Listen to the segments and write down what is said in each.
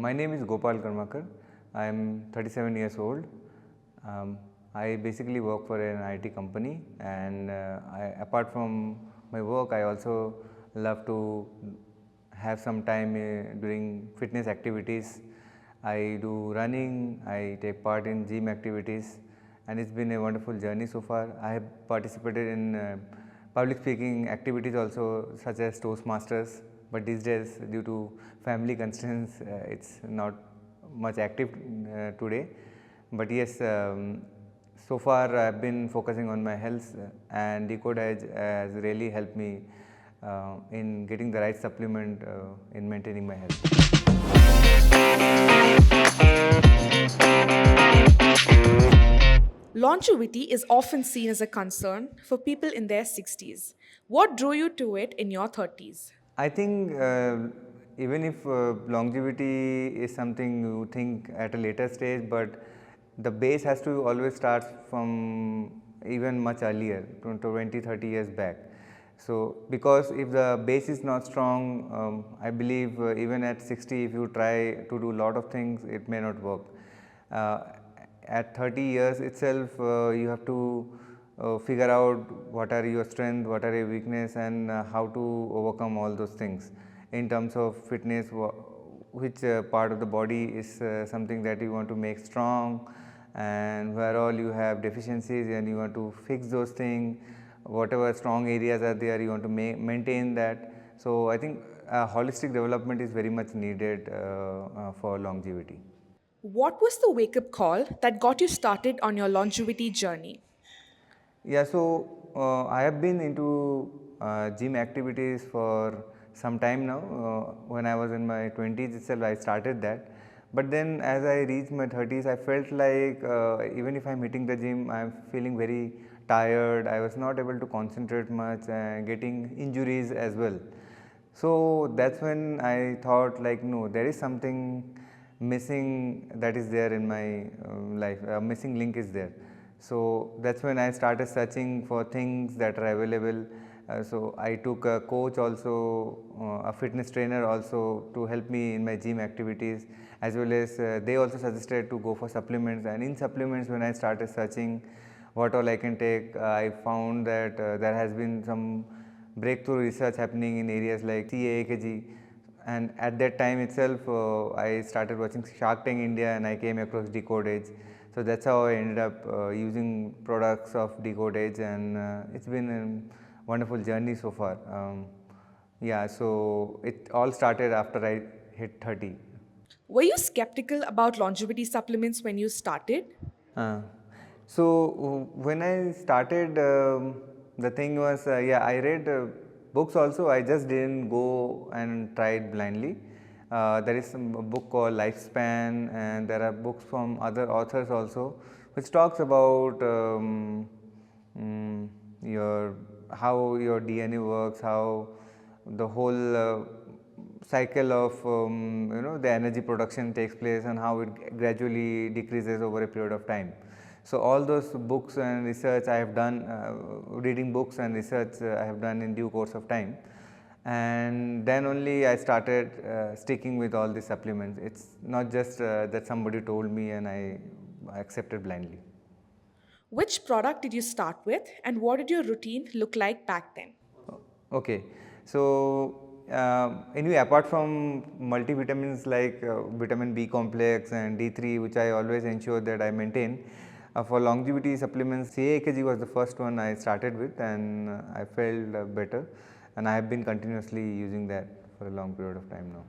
My name is Gopal Karmakar. I am 37 years old. I basically work for an IT company, and apart from my work, I also love to have some time during fitness activities. I do running, I take part in gym activities, and it's been a wonderful journey so far. I have participated in public speaking activities also, such as Toastmasters, but these days due to family constraints it's not much active today. But yes, so far I have been focusing on my health, and Decode Age has really helped me in getting the right supplement in maintaining my health. Longevity is often seen as a concern for people in their 60s. What drew you to it in your 30s? I think even if longevity is something you think at a later stage, but the base has to always start from even much earlier, 20, 30 years back. So, because if the base is not strong, I believe even at 60, if you try to do a lot of things, it may not work. Uh, at 30 years itself, you have to figure out what are your strengths, what are your weakness, and how to overcome all those things. In terms of fitness, which part of the body is something that you want to make strong, and where all you have deficiencies and you want to fix those things, whatever strong areas are there you want to maintain that. So, I think holistic development is very much needed for longevity. What was the wake up call that got you started on your longevity journey? Yeah, so I have been into gym activities for some time now. When I was in my 20s itself, I started that. But then as I reached my 30s, I felt like even if I'm hitting the gym, I'm feeling very tired. I was not able to concentrate much and getting injuries as well. So that's when I thought like, no, there is something missing that is there in my life, a missing link is there. So that's when I started searching for things that are available. So I took a coach also, a fitness trainer also to help me in my gym activities, as well as they also suggested to go for supplements. And in supplements, when I started searching what all I can take, I found that there has been some breakthrough research happening in areas like CAAKG, and at that time itself I started watching Shark Tank India and I came across Decode Age. So that's how I ended up using products of Decode Age, and it's been a wonderful journey so far. Yeah, so it all started after I hit 30. Were you skeptical about longevity supplements when you started? Uh, so when I started, the thing was, yeah, I read books also. I just didn't go and try it blindly. There is some a book called Lifespan, and there are books from other authors also, which talks about mm, your how your DNA works, how the whole cycle of the energy production takes place, and how it gradually decreases over a period of time. So all those books and research I have done, reading books and research I have done in due course of time, and then only I started sticking with all the supplements. It's not just that somebody told me and I accepted blindly. Which product did you start with, and what did your routine look like back then? Okay, so anyway, apart from multivitamins like vitamin B complex and D3, which I always ensure that I maintain, for longevity supplements, CAKG was the first one I started with, and I felt better, and I have been continuously using that for a long period of time now.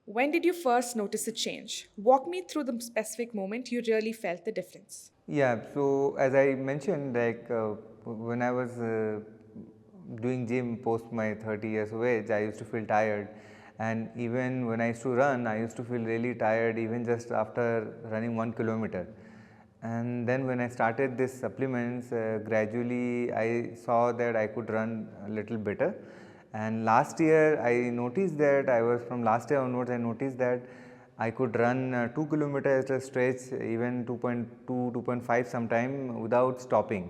When did you first notice a change? Walk me through the specific moment you really felt the difference. Yeah, so as I mentioned, like when I was doing gym post my 30 years of age, I used to feel tired, and even when I used to run, I used to feel really tired even just after running 1 kilometer. And then when I started this supplements, gradually I saw that I could run a little better. And last year I noticed that from last year onwards I noticed that I could run 2 kilometers at a stretch, even 2.2, 2.5 sometime without stopping.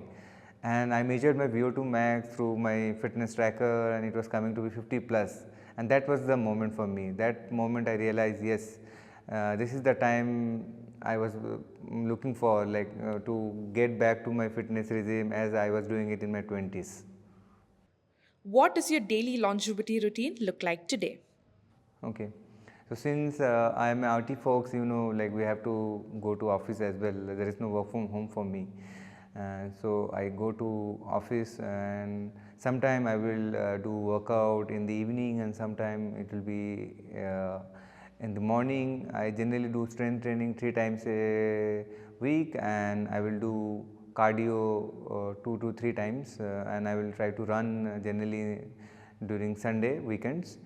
And I measured my VO2 max through my fitness tracker, and it was coming to be 50 plus. And that was the moment for me. That moment I realized, yes, This is the time I was looking for, like to get back to my fitness regime as I was doing it in my 20s. What does your daily longevity routine look like today? Okay. So since I am a RT folks, like we have to go to office as well. There is no work from home for me. So I go to office, and sometime I will do workout in the evening, and sometime it will be in the morning. I generally do strength training 3 times a week, and I will do cardio 2 to 3 times, and I will try to run generally during Sunday weekends.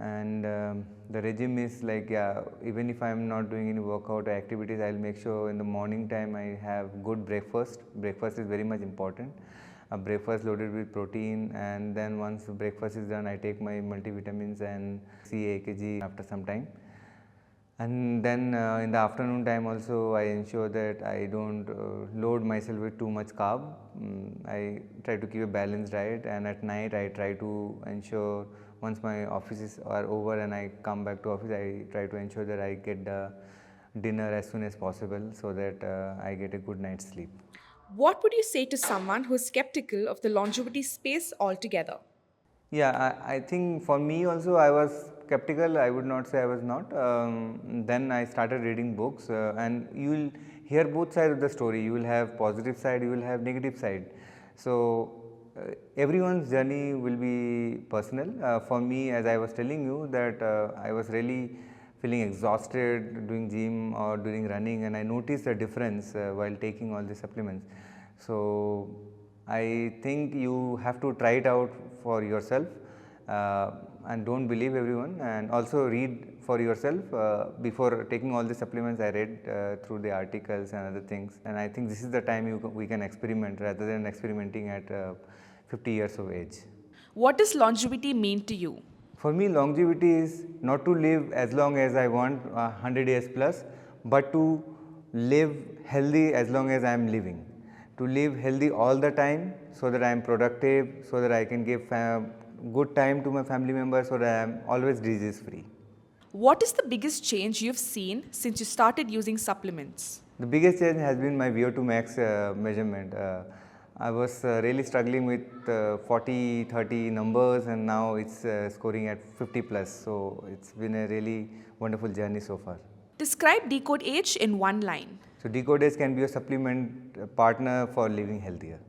And the regime is like, yeah, even if I am not doing any workout or activities, I will make sure in the morning time I have good breakfast. Breakfast is very much important. A breakfast loaded with protein, and then once the breakfast is done, I take my multivitamins and CAKG after some time. And then in the afternoon time also, I ensure that I don't load myself with too much carb. I try to keep a balanced diet, and at night I try to ensure, once my offices are over and I come back to office, I try to ensure that I get the dinner as soon as possible, so that I get a good night's sleep. What would you say to someone who is skeptical of the longevity space altogether? Yeah, I think for me also, I was skeptical. I would not say I was not. Then I started reading books, and you will hear both sides of the story. You will have positive side, you will have negative side. So everyone's journey will be personal. For me, as I was telling you, that I was really feeling exhausted doing gym or doing running, and I noticed a difference while taking all the supplements. So I think you have to try it out for yourself, and don't believe everyone, and also read for yourself. Before taking all the supplements, I read through the articles and other things, and I think this is the time we can experiment rather than experimenting at 50 years of age. What does longevity mean to you? For me, longevity is not to live as long as I want, 100 years plus, but to live healthy as long as I am living. To live healthy all the time, so that I am productive, so that I can give good time to my family members, so that I am always disease free. What is the biggest change you've seen since you started using supplements? The biggest change has been my VO2 max measurement. I was really struggling with 40, 30 numbers, and now it's scoring at 50 plus. So it's been a really wonderful journey so far. Describe Decode Age in one line. So Decode Age can be a supplement partner for living healthier.